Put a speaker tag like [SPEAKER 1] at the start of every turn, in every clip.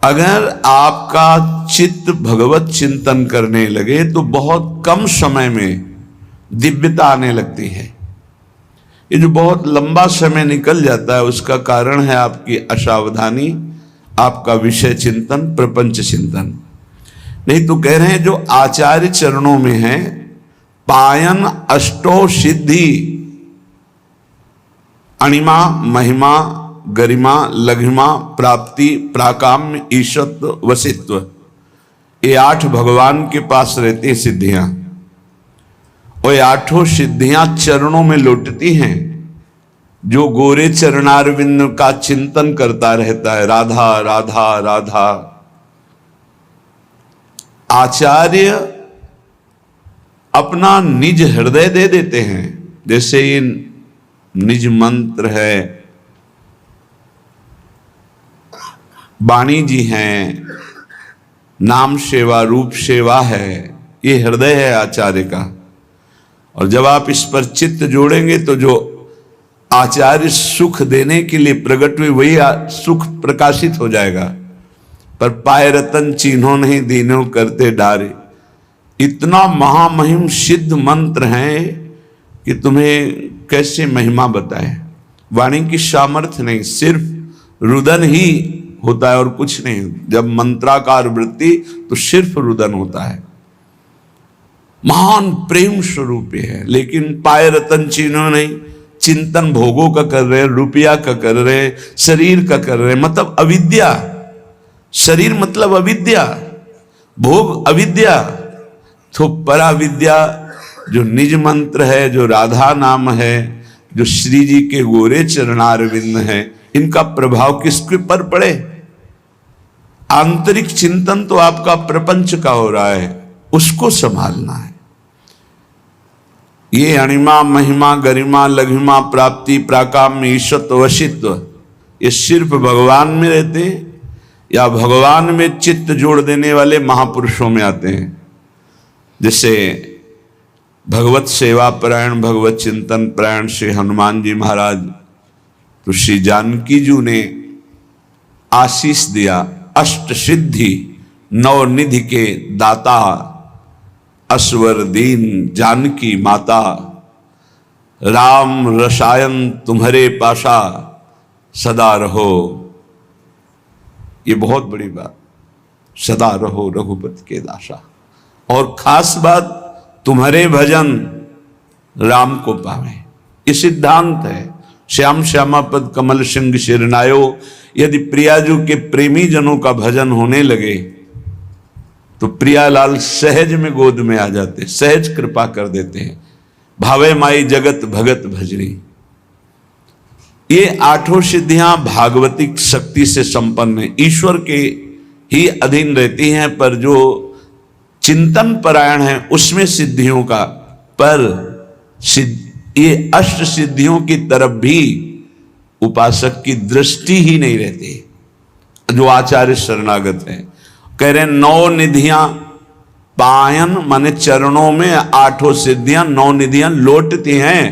[SPEAKER 1] अगर आपका चित्त भगवत चिंतन करने लगे तो बहुत कम समय में दिव्यता आने लगती है। ये जो बहुत लंबा समय निकल जाता है उसका कारण है आपकी असावधानी, आपका विषय चिंतन, प्रपंच चिंतन। नहीं तो कह रहे हैं जो आचार्य चरणों में है, पायन अष्टो सिद्धि, अणिमा, महिमा, गरिमा, लघिमा, प्राप्ति, प्राकाम्य, ईशत्व, वसित्व, ये 8 भगवान के पास रहती हैं सिद्धियां। और ये 8 सिद्धियां चरणों में लौटती हैं। जो गोरे चरणारविंद का चिंतन करता रहता है, राधा राधा राधा, आचार्य अपना निज हृदय दे देते हैं। जैसे ये निज मंत्र है, वाणी जी हैं, नाम सेवा, रूप सेवा है, ये हृदय है आचार्य का। और जब आप इस पर चित्त जोड़ेंगे तो जो आचार्य सुख देने के लिए प्रकट हुए वही सुख प्रकाशित हो जाएगा। पर पाए रतन चिन्हों नहीं दीनों करते डारे, इतना महामहिम सिद्ध मंत्र है कि तुम्हें कैसे महिमा बताए। वाणी की सामर्थ्य नहीं, सिर्फ रुदन ही होता है और कुछ नहीं। जब मंत्राकार वृत्ति तो सिर्फ रुदन होता है। महान प्रेम स्वरूप है। लेकिन पाए रतन चिन्हों नहीं, चिंतन भोगों का कर रहे, रुपया का कर रहे, शरीर का कर रहे, मतलब अविद्या। शरीर मतलब अविद्या, भोग अविद्या। तो पराविद्या जो निज मंत्र है, जो राधा नाम है, जो श्री जी के गोरे चरणारविंद है, इनका प्रभाव किसके पर पड़े? आंतरिक चिंतन तो आपका प्रपंच का हो रहा है, उसको संभालना है। ये अणिमा, महिमा, गरिमा, लघिमा, प्राप्ति, प्राकाम्य, ईशत्व, वशित्व, ये सिर्फ भगवान में रहते हैं या भगवान में चित्त जोड़ देने वाले महापुरुषों में आते हैं। जैसे भगवत सेवा परायण, भगवत चिंतन परायण श्री हनुमान जी महाराज, तो श्री जानकी जी ने आशीष दिया, अष्ट सिद्धि 9 निधि के दाता, असवर दीन जानकी माता, राम रसायन तुम्हारे पाशा, सदा रहो। ये बहुत बड़ी बात, सदा रहो रघुपति के दासा। और खास बात, तुम्हारे भजन राम को पावे, ये सिद्धांत है। श्याम श्यामा पद कमल सिंह शिरनायो, यदि प्रियाजू के प्रेमी जनों का भजन होने लगे तो प्रियालाल सहज में गोद में आ जाते, सहज कृपा कर देते हैं। भावे माई जगत भगत भजनी, ये 8 सिद्धियां भागवतिक शक्ति से संपन्न है, ईश्वर के ही अधीन रहती हैं। पर जो चिंतन परायण है उसमें सिद्धियों का, पर ये अष्ट सिद्धियों की तरफ भी उपासक की दृष्टि ही नहीं रहती। जो आचार्य शरणागत है, कह रहे 9 निधियां पायन माने चरणों में 8 सिद्धियां, 9 निधियां लौटती हैं।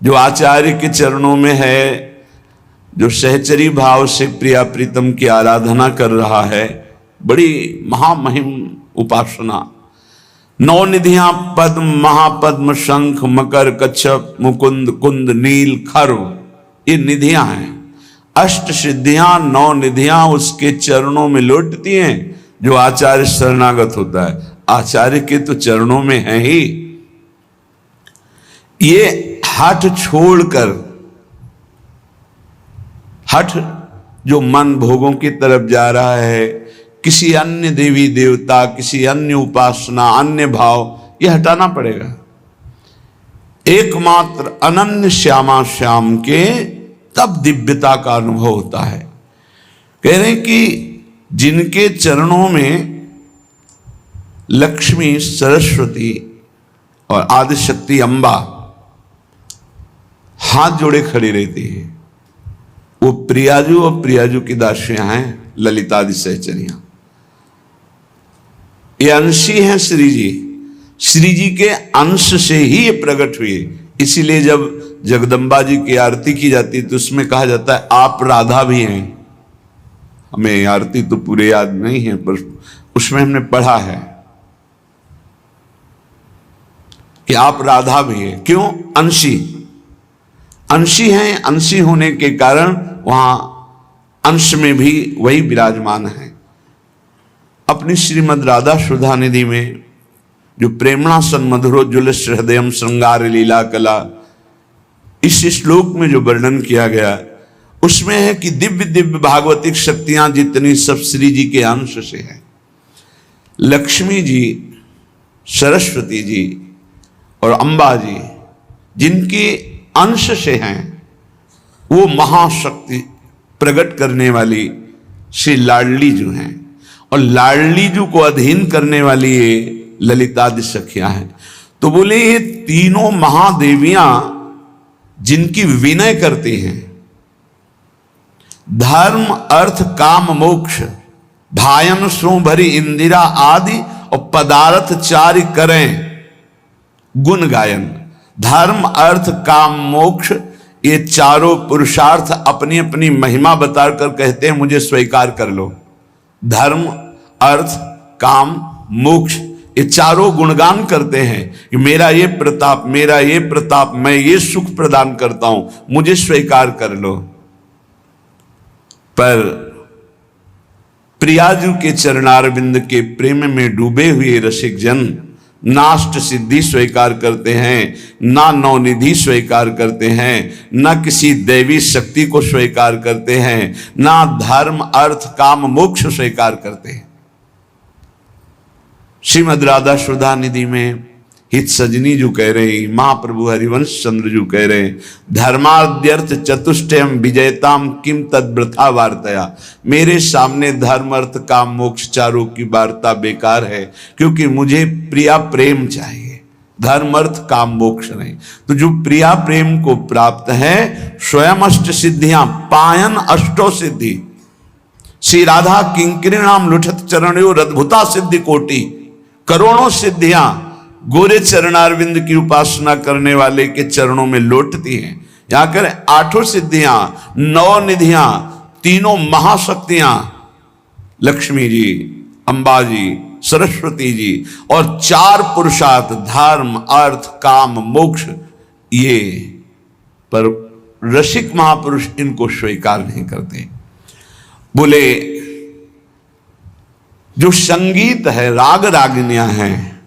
[SPEAKER 1] जो आचार्य के चरणों में है, जो सहचरी भाव से प्रिया प्रीतम की आराधना कर रहा है, बड़ी महामहिम उपासना। 9 निधियां पद्म, महापद्म, शंख, मकर, कच्छप, मुकुंद, कुंद, नील, खर्व, ये निधियां हैं। अष्ट सिद्धियां, 9 निधियां उसके चरणों में लौटती हैं। जो आचार्य शरणागत होता है, आचार्य के तो चरणों में है ही। ये हठ छोड़कर, हठ जो मन भोगों की तरफ जा रहा है, किसी अन्य देवी देवता, किसी अन्य उपासना, अन्य भाव, यह हटाना पड़ेगा। एकमात्र अनन्य श्यामा श्याम के तब दिव्यता का अनुभव होता है। कह रहे हैं कि जिनके चरणों में लक्ष्मी, सरस्वती और आदिशक्ति अंबा हाथ जोड़े खड़ी रहती है, वो प्रियाजू और प्रियाजू की दासियां हैं, ललितादि सहचरियां। ये अंशी हैं श्री जी, श्री जी के अंश से ही ये प्रकट हुए। इसीलिए जब जगदम्बा जी की आरती की जाती है तो उसमें कहा जाता है आप राधा भी हैं, हमें आरती तो पूरे याद नहीं है, पर उसमें हमने पढ़ा है कि आप राधा भी है। क्यों? अंशी, अंशी हैं। अंशी होने के कारण वहां अंश में भी वही विराजमान है। अपनी श्रीमद् राधा सुधा निधि में जो प्रेमणा सन्मधुरोज्ज्वल हृदयम श्रृंगार लीला कला, इस श्लोक में जो वर्णन किया गया उसमें है कि दिव्य दिव्य भागवतिक शक्तियां जितनी सब श्री जी के अंश से है। लक्ष्मी जी, सरस्वती जी और अंबा जी जिनके अंश से हैं, वो महाशक्ति प्रकट करने वाली श्री लाडली जो हैं, और लाडली जी को अधीन करने वाली ये ललितादि सखियां हैं। तो बोले ये तीनों महादेवियां जिनकी विनय करती हैं, धर्म अर्थ काम मोक्ष भायन सो भरी इंदिरा आदि और पदार्थ चारि करें गुण गायन। धर्म अर्थ काम मोक्ष ये चारों पुरुषार्थ अपनी अपनी महिमा बताकर कहते हैं मुझे स्वीकार कर लो। धर्म अर्थ काम मोक्ष ये चारों गुणगान करते हैं कि मेरा ये प्रताप, मेरा ये प्रताप, मैं ये सुख प्रदान करता हूं, मुझे स्वीकार कर लो। पर प्रियाजू के चरणारविंद के प्रेम में डूबे हुए रसिक जन नाष्ट सिद्धि स्वीकार करते हैं, ना नवनिधि स्वीकार करते हैं, ना किसी दैवी शक्ति को स्वीकार करते हैं, ना धर्म अर्थ काम मोक्ष स्वीकार करते हैं। श्रीमद् राधा सुधा निधि में हित सजनी जो कह रहे हैं, महाप्रभु हरिवंश चंद्र जो कह रहे हैं, धर्माद्यर्थ चतुष्टयम विजयताम किम तद्वृथा वार्तया। मेरे सामने धर्म अर्थ काम मोक्ष चारों की वार्ता बेकार है, क्योंकि मुझे प्रिया प्रेम चाहिए, धर्म अर्थ काम मोक्ष नहीं। तो जो प्रिया प्रेम को प्राप्त है, स्वयं अष्ट सिद्धियां पायन अष्टो सिद्धि, श्री राधा किंकरीणाम लुठत चरणों अद्भुता सिद्धि कोटि, करोड़ों सिद्धियां गोरे चरणारविंद की उपासना करने वाले के चरणों में लौटती हैं। यहां कर 8 सिद्धियां, 9 निधियां, तीनों महाशक्तियां, लक्ष्मी जी, अंबा जी, सरस्वती जी, और 4 पुरुषार्थ धर्म अर्थ काम मोक्ष, ये पर रसिक महापुरुष इनको स्वीकार नहीं करते। बोले जो संगीत है, राग रागिनियां हैं,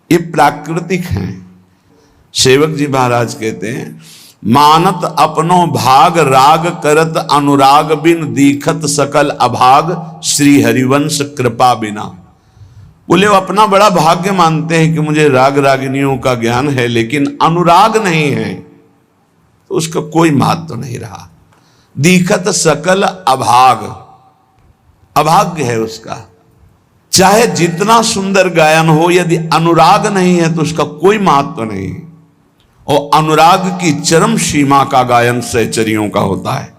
[SPEAKER 1] ये प्राकृतिक हैं। सेवक जी महाराज कहते हैं, मानत अपनो भाग राग करत अनुराग बिन दीखत सकल अभाग श्री हरिवंश कृपा बिना। बोले वो अपना बड़ा भाग्य मानते हैं कि मुझे राग रागिनियों का ज्ञान है, लेकिन अनुराग नहीं है तो उसका कोई महत्व तो नहीं रहा। दीखत सकल अभाग, अभाग्य है उसका। चाहे जितना सुंदर गायन हो, यदि अनुराग नहीं है तो उसका कोई महत्व नहीं। और अनुराग की चरम सीमा का गायन सहचरियों का होता है।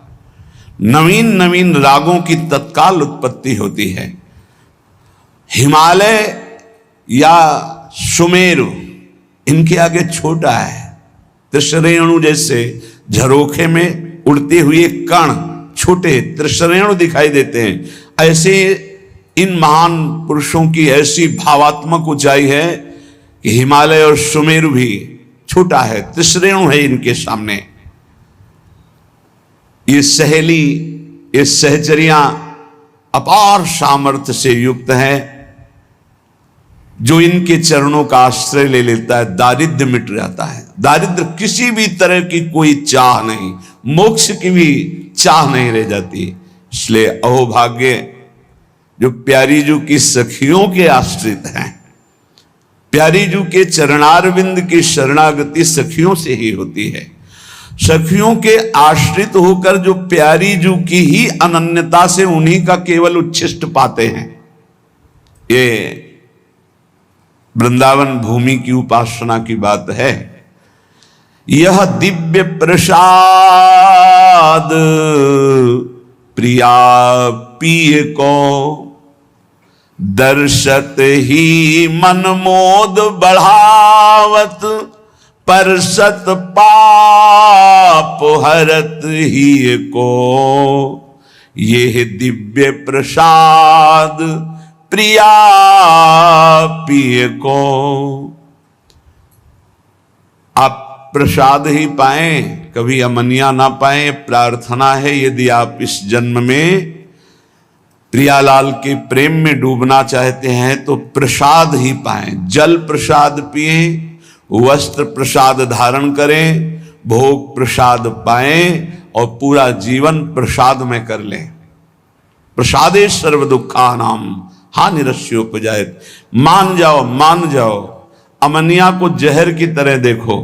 [SPEAKER 1] नवीन नवीन रागों की तत्काल उत्पत्ति होती है। हिमालय या सुमेरु इनके आगे छोटा है। त्रिशरेणु जैसे झरोखे में उड़ते हुए कण छोटे त्रिशरेणु दिखाई देते हैं, ऐसे इन महान पुरुषों की ऐसी भावात्मक ऊंचाई है कि हिमालय और सुमेरु भी छोटा है, त्रिशरेणु है इनके सामने। ये सहेली, ये सहचरियां अपार सामर्थ्य से युक्त है। जो इनके चरणों का आश्रय ले लेता है, दारिद्र्य मिट जाता है। दारिद्र्य किसी भी तरह की कोई चाह नहीं, मोक्ष की भी चाह नहीं रह जाती। इसलिए अहोभाग्य जो प्यारी जू की सखियों के आश्रित हैं। प्यारी जू के चरणारविंद की शरणागति सखियों से ही होती है। सखियों के आश्रित होकर जो प्यारी जू की ही अनन्यता से उन्हीं का केवल उच्छिष्ट पाते हैं। ये वृंदावन भूमि की उपासना की बात है। यह दिव्य प्रसाद प्रिया पिय को दर्शत ही मन मोद बढ़ावत, परसत पाप हरत ही को। ये है दिव्य प्रसाद प्रिया पिए को। आप प्रसाद ही पाएं, कभी अमनिया ना पाएं, प्रार्थना है यदि आप इस जन्म में प्रियालाल के प्रेम में डूबना चाहते हैं तो प्रसाद ही पाएं। जल प्रसाद पिए, वस्त्र प्रसाद धारण करें, भोग प्रसाद पाएं और पूरा जीवन प्रसाद में कर लें। प्रसादे सर्व दुखानाम हानिरस्योपजायत। मान जाओ, मान जाओ। अमनिया को जहर की तरह देखो।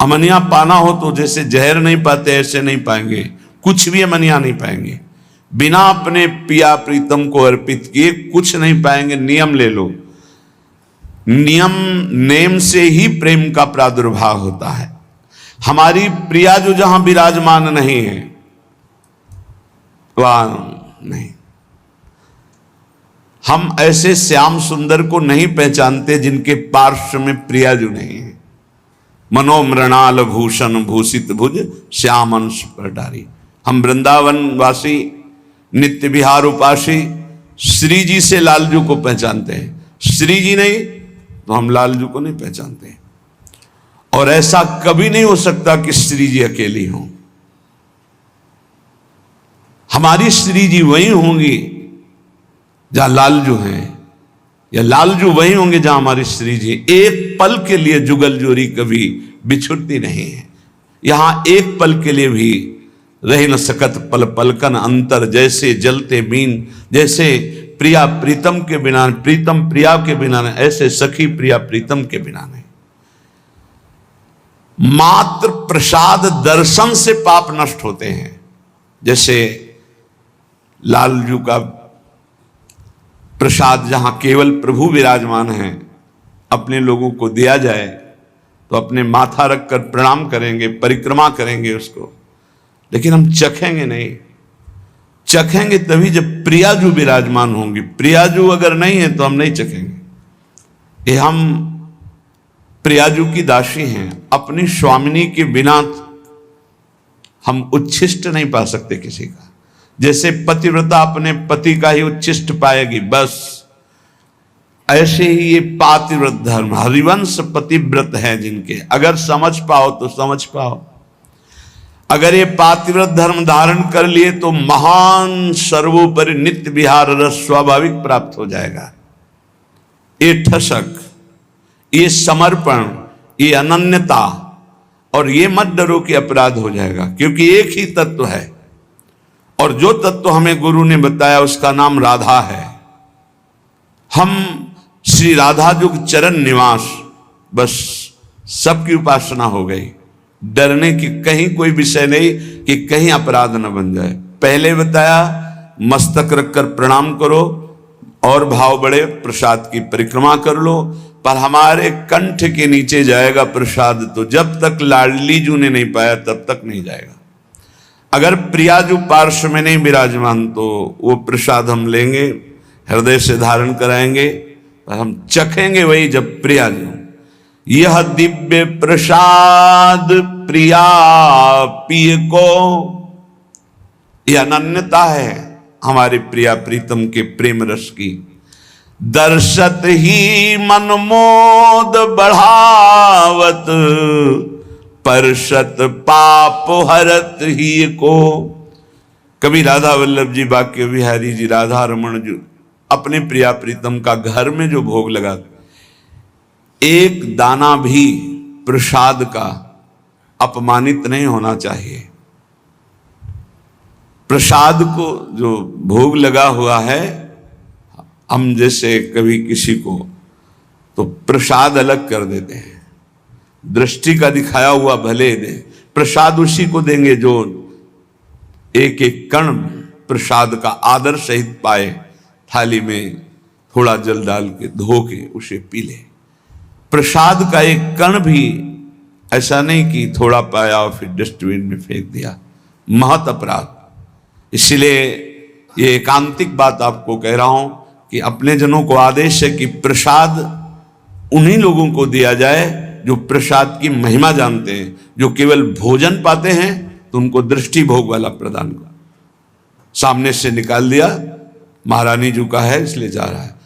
[SPEAKER 1] अमनिया पाना हो तो जैसे जहर नहीं पाते ऐसे नहीं पाएंगे, कुछ भी अमनिया नहीं पाएंगे। बिना अपने पिया प्रीतम को अर्पित किए कुछ नहीं पाएंगे। नियम ले लो, नियम नेम से ही प्रेम का प्रादुर्भाव होता है। हमारी प्रिया जो जहां विराजमान नहीं है वहां नहीं। हम ऐसे श्याम सुंदर को नहीं पहचानते जिनके पार्श्व में प्रिया जो नहीं है। मनोमृणाल भूषण भूषित भुज श्याम अंश पटारी। हम वृंदावन वासी नित्य विहार उपासी श्री जी से लालजू को पहचानते हैं। श्री जी नहीं तो हम लालजू को नहीं पहचानते। और ऐसा कभी नहीं हो सकता कि श्री जी अकेली हों। हमारी श्री जी वही होंगी जहां लालजू हैं, या लालजू वही होंगे जहां हमारी श्री जी। एक पल के लिए जुगल जोरी कभी बिछुड़ती नहीं है। यहां एक पल के लिए भी रह न सकत पल पलकन अंतर। जैसे जलते मीन, जैसे प्रिया प्रीतम के बिना, प्रीतम प्रिया के बिना नहीं, ऐसे सखी प्रिया प्रीतम के बिना नहीं। मात्र प्रसाद दर्शन से पाप नष्ट होते हैं। जैसे लालजू का प्रसाद जहां केवल प्रभु विराजमान हैं, अपने लोगों को दिया जाए तो अपने माथा रखकर प्रणाम करेंगे, परिक्रमा करेंगे उसको, लेकिन हम चखेंगे नहीं। चखेंगे तभी जब प्रियाजू विराजमान होंगी। प्रियाजू अगर नहीं है तो हम नहीं चखेंगे। ये हम प्रियाजू की दासी हैं। अपनी स्वामिनी के बिना हम उच्छिष्ट नहीं पा सकते किसी का। जैसे पतिव्रता अपने पति का ही उच्छिष्ट पाएगी, बस ऐसे ही ये पातिव्रत धर्म, हरिवंश पतिव्रत है जिनके, अगर समझ पाओ तो समझ पाओ। अगर ये पातिव्रत धर्म धारण कर लिए तो महान सर्वोपरि नित्य विहार रस स्वाभाविक प्राप्त हो जाएगा। ये ठसक, ये समर्पण, ये अनन्यता, और ये मत डरो कि अपराध हो जाएगा, क्योंकि एक ही तत्व है। और जो तत्व हमें गुरु ने बताया उसका नाम राधा है। हम श्री राधा जुग चरण निवास, बस सबकी उपासना हो गई। डरने की कहीं कोई विषय नहीं कि कहीं अपराध न बन जाए। पहले बताया मस्तक रखकर प्रणाम करो, और भाव बढ़े प्रसाद की परिक्रमा कर लो। पर हमारे कंठ के नीचे जाएगा प्रसाद तो जब तक लाडली जू ने नहीं पाया तब तक नहीं जाएगा। अगर प्रियाजू पार्श्व में नहीं विराजमान तो वो प्रसाद हम लेंगे, हृदय से धारण कराएंगे, पर हम चखेंगे वही जब प्रियाजू। यह दिव्य प्रसाद प्रिया पिय को, यह अनन्यता है हमारे प्रिया प्रीतम के प्रेम रस की। दर्शत ही मनमोद बढ़ावत, परशत पाप हरत ही को। कभी राधा वल्लभ जी, बाके बिहारी जी, राधा रमन जी अपने प्रिया प्रीतम का घर में जो भोग लगा, एक दाना भी प्रसाद का अपमानित नहीं होना चाहिए। प्रसाद को जो भोग लगा हुआ है, हम जैसे कभी किसी को तो प्रसाद अलग कर देते हैं, दृष्टि का दिखाया हुआ भले दे, प्रसाद उसी को देंगे जो एक एक कण प्रसाद का आदर सहित पाए। थाली में थोड़ा जल डाल के धो के उसे पी ले। प्रसाद का एक कण भी ऐसा नहीं कि थोड़ा पाया और फिर डस्टबिन में फेंक दिया, महत अपराध। इसलिए ये एकांतिक बात आपको कह रहा हूं कि अपने जनों को आदेश है कि प्रसाद उन्हीं लोगों को दिया जाए जो प्रसाद की महिमा जानते हैं। जो केवल भोजन पाते हैं तो उनको दृष्टि भोग वाला प्रदान कर। सामने से निकाल दिया, महारानी जी का है इसलिए जा रहा है।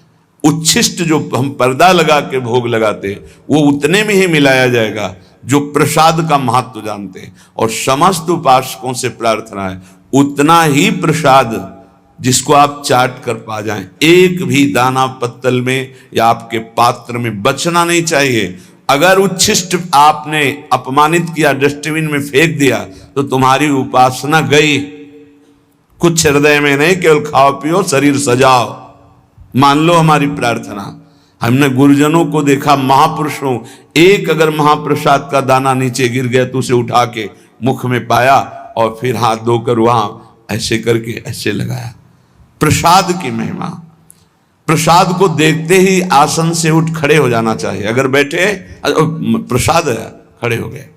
[SPEAKER 1] उच्छिष्ट जो हम पर्दा लगा के भोग लगाते वो उतने में ही मिलाया जाएगा जो प्रसाद का महत्व जानते हैं। और समस्त उपासकों से प्रार्थना है उतना ही प्रसाद जिसको आप चाट कर पा जाएं, एक भी दाना पत्तल में या आपके पात्र में बचना नहीं चाहिए। अगर उच्छिष्ट आपने अपमानित किया, डस्टबिन में फेंक दिया, तो तुम्हारी उपासना गई। कुछ हृदय में नहीं, केवल खाओ पियो शरीर सजाओ, मान लो हमारी प्रार्थना। हमने गुरुजनों को देखा, महापुरुषों, एक अगर महाप्रसाद का दाना नीचे गिर गया तो उसे उठा के मुख में पाया और फिर हाथ धोकर वहां ऐसे करके ऐसे लगाया। प्रसाद की महिमा, प्रसाद को देखते ही आसन से उठ खड़े हो जाना चाहिए। अगर बैठे प्रसाद है, खड़े हो गए,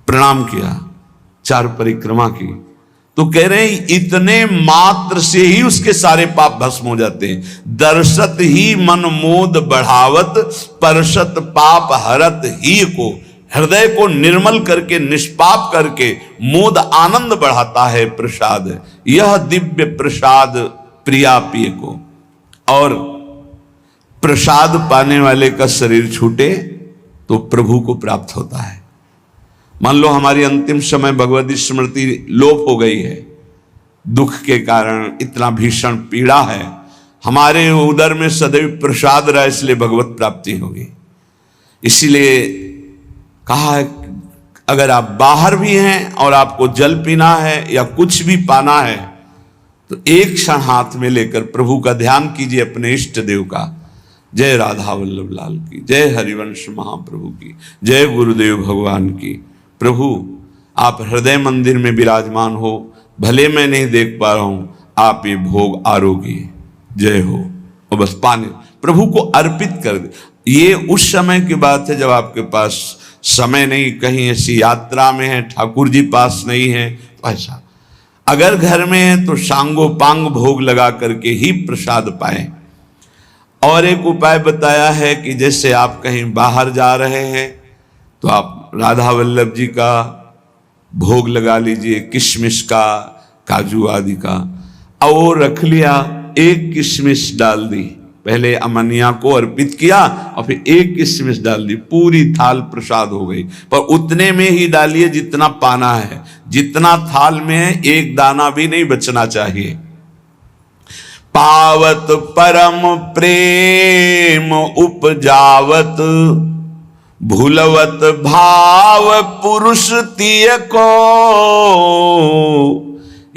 [SPEAKER 1] प्रणाम किया, 4 परिक्रमा की, तो कह रहे हैं इतने मात्र से ही उसके सारे पाप भस्म हो जाते हैं। दर्शत ही मन मोद बढ़ावत, परसत पाप हरत ही को। हृदय को निर्मल करके, निष्पाप करके मोद आनंद बढ़ाता है प्रसाद। यह दिव्य प्रसाद प्रिया पिय को। और प्रसाद पाने वाले का शरीर छूटे तो प्रभु को प्राप्त होता है। मान लो हमारी अंतिम समय भगवती स्मृति लोप हो गई है, दुख के कारण इतना भीषण पीड़ा है, हमारे उदर में सदैव प्रसाद रहा, इसलिए भगवत प्राप्ति होगी। इसीलिए कहा है अगर आप बाहर भी हैं और आपको जल पीना है या कुछ भी पाना है तो एक क्षण हाथ में लेकर प्रभु का ध्यान कीजिए, अपने इष्ट देव का। जय राधा वल्लभ लाल की, जय हरिवंश महाप्रभु की, जय गुरुदेव भगवान की। प्रभु आप हृदय मंदिर में विराजमान हो, भले मैं नहीं देख पा रहा हूं, आप ये भोग आरोग्य, जय हो। और बस पाने प्रभु को अर्पित कर दे। ये उस समय की बात है जब आपके पास समय नहीं, कहीं ऐसी यात्रा में है, ठाकुर जी पास नहीं है, तो ऐसा। अगर घर में है तो सांगो पांग भोग लगा करके ही प्रसाद पाए। और एक उपाय बताया है कि जैसे आप कहीं बाहर जा रहे हैं तो आप राधा वल्लभ जी का भोग लगा लीजिए, किशमिश का, काजू आदि का, और वो रख लिया, एक किशमिश डाल दी, पहले अमनिया को अर्पित किया और फिर एक किशमिश डाल दी, पूरी थाल प्रसाद हो गई। पर उतने में ही डालिए जितना पाना है, जितना थाल में है एक दाना भी नहीं बचना चाहिए। पावत परम प्रेम उपजावत, भूलवत भाव पुरुष तिय को,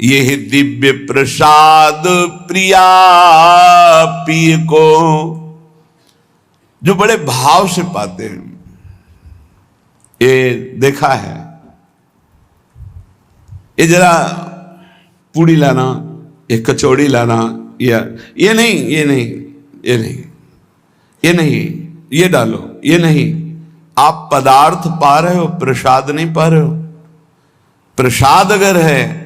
[SPEAKER 1] यह दिव्य प्रसाद प्रिया पिय को। जो बड़े भाव से पाते हैं, ये देखा है। ये जरा पूड़ी लाना, ये कचौड़ी लाना, ये नहीं, ये नहीं, ये नहीं, ये नहीं, ये डालो, ये नहीं। आप पदार्थ पा रहे हो, प्रसाद नहीं पा रहे हो। प्रसाद अगर है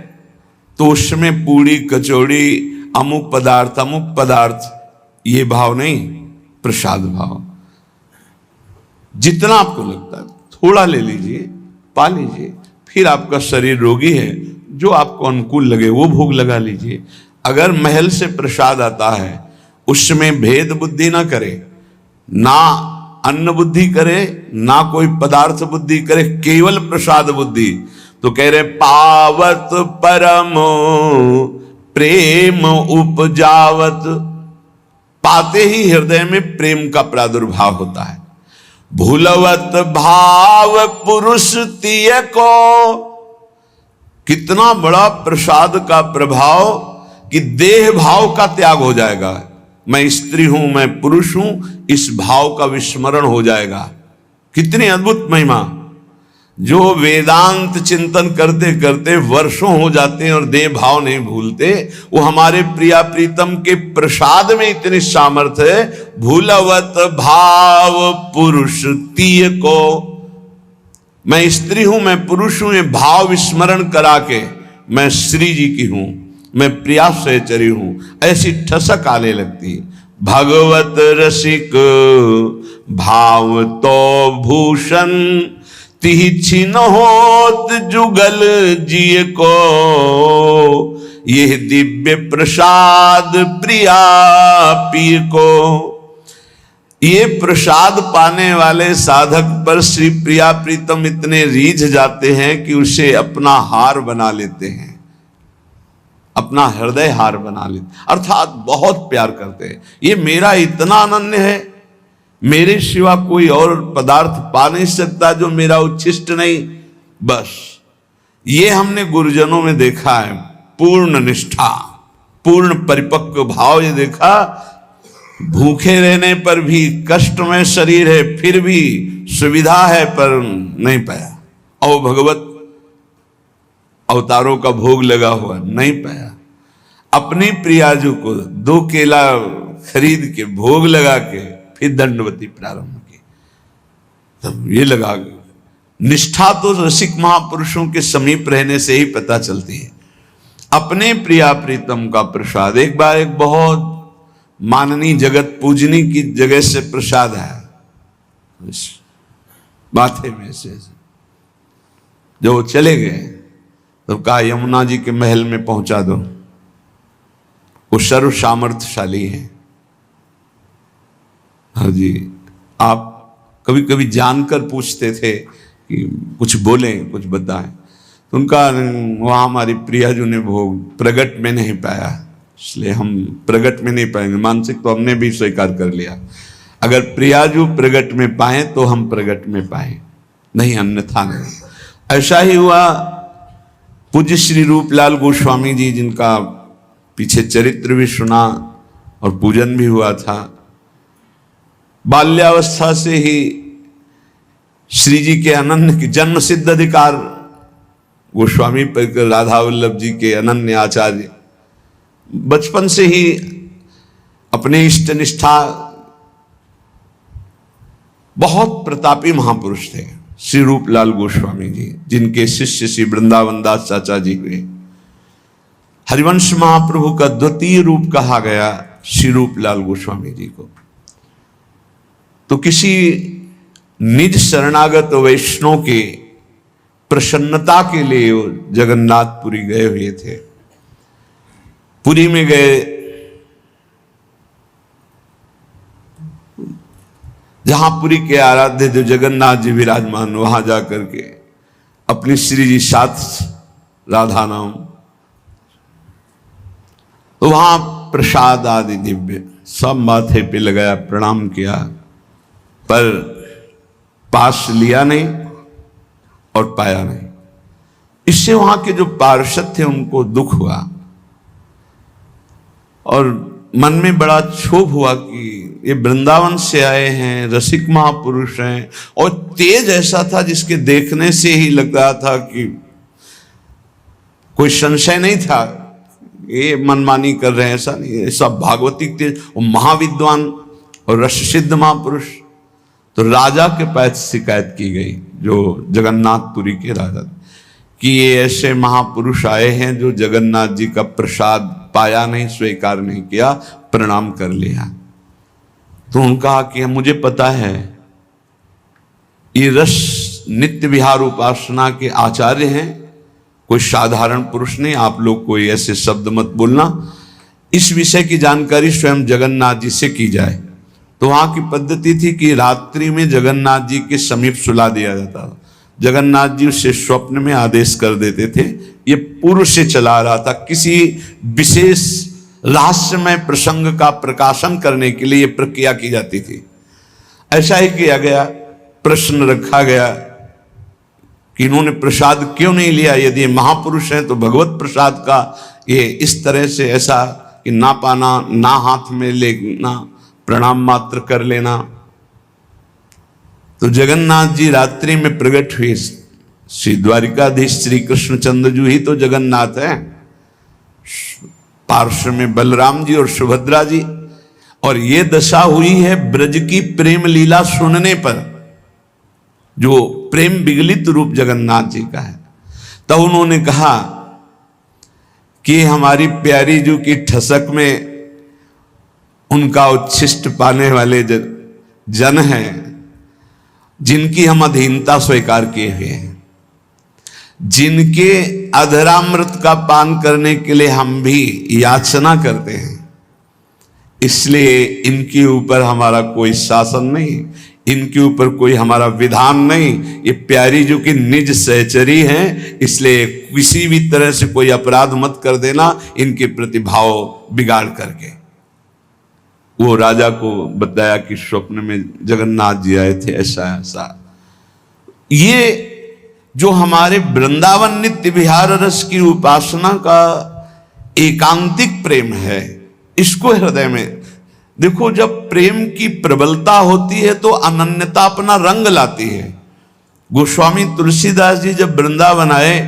[SPEAKER 1] तो उसमें पूड़ी कचौड़ी अमुक पदार्थ, ये भाव नहीं, प्रसाद भाव। जितना आपको लगता है थोड़ा ले लीजिए, पा लीजिए, फिर आपका शरीर रोगी है, जो आपको अनुकूल लगे वो भोग लगा लीजिए। अगर महल से प्रसाद आता है उसमें भेद बुद्धि ना करे, ना अन्न बुद्धि करे, ना कोई पदार्थ बुद्धि करे, केवल प्रसाद बुद्धि, तो कह रहे पावत परम प्रेम उपजावत। पाते ही हृदय में प्रेम का प्रादुर्भाव होता है। भूलवत भाव पुरुष तिय को। कितना बड़ा प्रसाद का प्रभाव कि देह भाव का त्याग हो जाएगा। मैं स्त्री हूं, मैं पुरुष हूं, इस भाव का विस्मरण हो जाएगा। कितनी अद्भुत महिमा। जो वेदांत चिंतन करते करते वर्षों हो जाते हैं और देह भाव नहीं भूलते, वो हमारे प्रिया प्रीतम के प्रसाद में इतनी सामर्थ्य है। भूलवत भाव पुरुष तिय को। मैं स्त्री हूं, मैं पुरुष हूं, ये भाव विस्मरण करा के मैं श्री जी की हूं, मैं प्रिया सहचरी हूं, ऐसी ठसक आने लगती है। भगवत रसिक भाव तो भूषण, तिहि छिन होत जुगल जिय को। ये दिव्य प्रसाद प्रिया पीर को। ये प्रसाद पाने वाले साधक पर श्री प्रिया प्रीतम इतने रीझ जाते हैं कि उसे अपना हार बना लेते हैं, अपना हृदय हार बना लेते, अर्थात बहुत प्यार करते हैं। ये मेरा इतना अनन्य है, मेरे सिवा कोई और पदार्थ पा नहीं सकता जो मेरा उच्छिष्ट नहीं। बस ये हमने गुरुजनों में देखा है, पूर्ण निष्ठा, पूर्ण परिपक्व भाव। ये देखा, भूखे रहने पर भी, कष्ट में शरीर है फिर भी सुविधा है पर नहीं पाया, और भगवत अवतारों का भोग लगा हुआ नहीं पाया। अपनी प्रियाजू को 2 केला खरीद के भोग लगा के फिर दंडवती प्रारंभ की। तब ये लगा, निष्ठा तो रसिक महापुरुषों के समीप रहने से ही पता चलती है। अपने प्रिया प्रीतम का प्रसाद, एक बार एक बहुत माननीय जगत पूजनी की जगह से प्रसाद है माथे में से, जो वो चले गए तो कहा यमुना जी के महल में पहुंचा दो, वो सर्व सामर्थ्यशाली है। हाँ जी, आप कभी कभी जानकर पूछते थे कि कुछ बोलें, कुछ बताएं, तो उनका वहाँ हमारी प्रियाजू ने भोग प्रगट में नहीं पाया, इसलिए हम प्रगट में नहीं पाएंगे। मानसिक तो हमने भी स्वीकार कर लिया, अगर प्रियाजू प्रगट में पाए तो हम प्रगट में पाए, नहीं अन्यथा नहीं। ऐसा ही हुआ पूज्य श्री रूपलाल गोस्वामी जी, जिनका पीछे चरित्र भी सुना और पूजन भी हुआ था। बाल्यावस्था से ही श्री जी के अनन्य की जन्म सिद्ध अधिकार गोस्वामी परिकर राधा वल्लभ जी के अनन्य आचार्य, बचपन से ही अपने इष्ट निष्ठा, बहुत प्रतापी महापुरुष थे श्री रूपलाल गोस्वामी जी, जिनके शिष्य श्री वृंदावन दास चाचा जी हुए। हरिवंश महाप्रभु का द्वितीय रूप कहा गया श्री रूपलाल गोस्वामी जी को। तो किसी निज शरणागत वैष्णव के प्रसन्नता के लिए वो जगन्नाथपुरी गए हुए थे। पुरी में गए, जहां पुरी के आराध्य जो जगन्नाथ जी विराजमान, वहां जाकर के अपनी श्री जी साथ राधा नाम, तो वहां प्रसाद आदि दिव्य सब माथे पे लगाया, प्रणाम किया, पर पास लिया नहीं और पाया नहीं। इससे वहां के जो पार्षद थे उनको दुख हुआ और मन में बड़ा क्षोभ हुआ कि ये वृंदावन से आए हैं, रसिक महापुरुष हैं, और तेज ऐसा था जिसके देखने से ही लग रहा था कि कोई संशय नहीं था ये मनमानी कर रहे हैं, ऐसा नहीं, ऐसा भागवतिक तेज, वो महाविद्वान और रस सिद्ध महापुरुष। तो राजा के पास शिकायत की गई, जो जगन्नाथपुरी के राजा, कि ये ऐसे महापुरुष आए हैं जो जगन्नाथ जी का प्रसाद पाया नहीं, स्वीकार नहीं किया, प्रणाम कर लिया। तो उन्होंने कहा कि मुझे पता है ये रस नित्य विहार उपासना के आचार्य हैं, कोई साधारण पुरुष नहीं, आप लोग कोई ऐसे शब्द मत बोलना, इस विषय की जानकारी स्वयं जगन्नाथ जी से की जाए। तो वहां की पद्धति थी कि रात्रि में जगन्नाथ जी के समीप सुला दिया जाता था। जगन्नाथ जी उसे स्वप्न में आदेश कर देते थे। ये पूर्व से चला रहा था, किसी विशेष रहस्यमय प्रसंग का प्रकाशन करने के लिए प्रक्रिया की जाती थी। ऐसा ही किया गया, प्रश्न रखा गया कि इन्होंने प्रसाद क्यों नहीं लिया, यदि महापुरुष हैं तो भगवत प्रसाद का ये इस तरह से ऐसा कि ना पाना, ना हाथ में लेना, प्रणाम मात्र कर लेना। तो जगन्नाथ जी रात्रि में प्रकट हुए, श्री द्वारिकाधीश श्री कृष्णचंद्र जी ही तो जगन्नाथ हैं, पार्श्व में बलराम जी और सुभद्रा जी, और ये दशा हुई है ब्रज की प्रेम लीला सुनने पर, जो प्रेम विगलित रूप जगन्नाथ जी का है। तब उन्होंने कहा कि हमारी प्यारी जू की ठसक में उनका उच्छिष्ट पाने वाले जन हैं जिनकी हम अधीनता स्वीकार किए हुए हैं, जिनके अधरामृत का पान करने के लिए हम भी याचना करते हैं। इसलिए इनके ऊपर हमारा कोई शासन नहीं, इनके ऊपर कोई हमारा विधान नहीं। ये प्यारी जो कि निज सहचरी हैं, इसलिए किसी भी तरह से कोई अपराध मत कर देना इनके प्रति भाव बिगाड़ करके। वो राजा को बताया कि स्वप्न में जगन्नाथ जी आए थे, ऐसा ऐसा। ये जो हमारे वृंदावन नित्य विहार रस की उपासना का एकांतिक प्रेम है, इसको हृदय में देखो। जब प्रेम की प्रबलता होती है तो अनन्यता अपना रंग लाती है। गोस्वामी तुलसीदास जी जब वृंदावन आए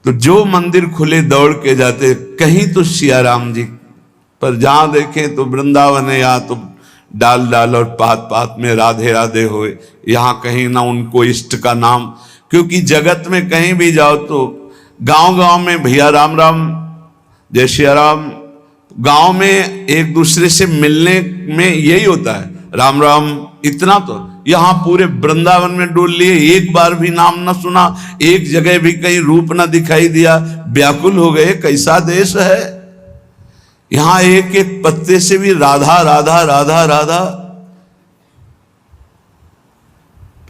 [SPEAKER 1] तो जो मंदिर खुले दौड़ के जाते, कहीं तो सिया राम जी, पर जहां देखें तो वृंदावन है, या तो डाल डाल और पात पात में राधे राधे होए, यहां कहीं ना उनको इष्ट का नाम। क्योंकि जगत में कहीं भी जाओ तो गांव गांव में भैया राम राम, जय श्री राम, गांव में एक दूसरे से मिलने में यही होता है, राम राम, इतना। तो यहां पूरे वृंदावन में डोल लिए, एक बार भी नाम ना सुना, एक जगह भी कहीं रूप ना दिखाई दिया, व्याकुल हो गए। कैसा देश है, यहां एक एक पत्ते से भी राधा राधा राधा राधा।